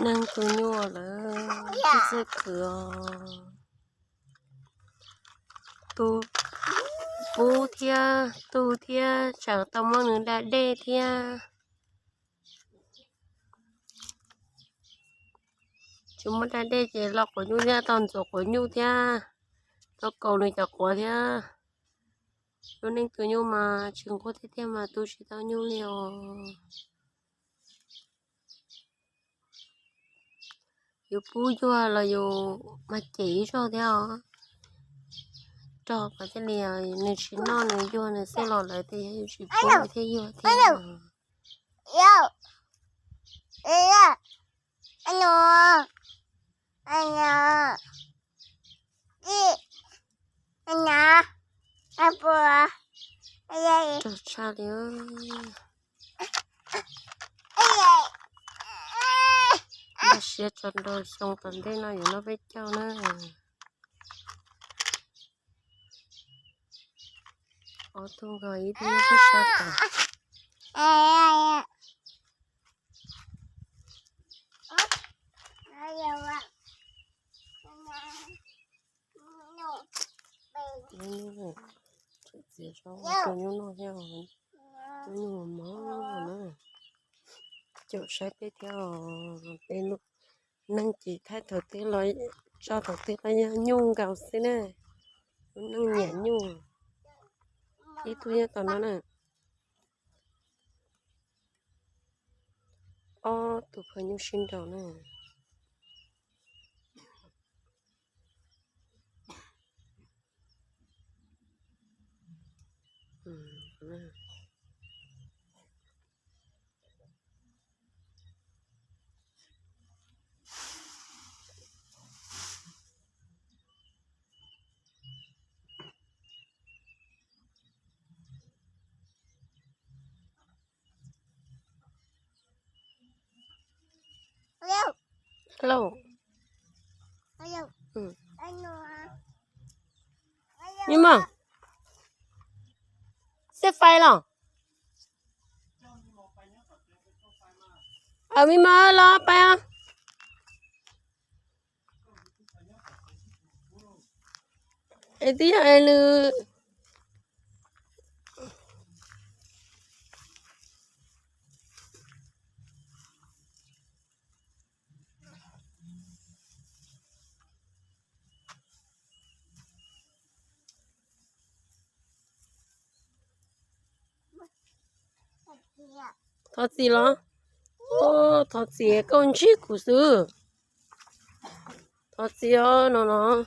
năng tôi nhua là cái sẽ cửa tu bố thia tu thia chẳng tao mong nữa đã đê thia chúng ta đê chỉ lọc của nhu thia toàn chỗ của nhu thia tao cầu này chả của thia cho nên tôi nhu mà chừng có thế thia mà tôi chỉ tao nhu liều yêu bố cho là yêu mà chỉ cho theo cho cái này nên chỉ non này vô này sẽ lọt lại thì yêu chỉ bố thế yêu thế Yo. Yo. Ano. Ano. Đi. Ano. Apa. Ay. cho cha đi ơi nó sẽ chọn đồ xong tuần thế nào nó biết cho nó ở thu rồi đi có sao cả nhưng chỉ cho tôi nhớ nó theo nhưng mà nó chỗ sẽ tiếp theo bên lúc năng chỉ thay thời tiết lấy cho thời tiết lấy nhung gạo xí nè năng nhẹ nhung ít tôi nhớ tao nó nè tụi phải nhung xin đầu nè hello nhưng mà sẽ phải lòng mình mà lo phải à tí này là thật gì đó thật gì con chích của sư thật gì đó nó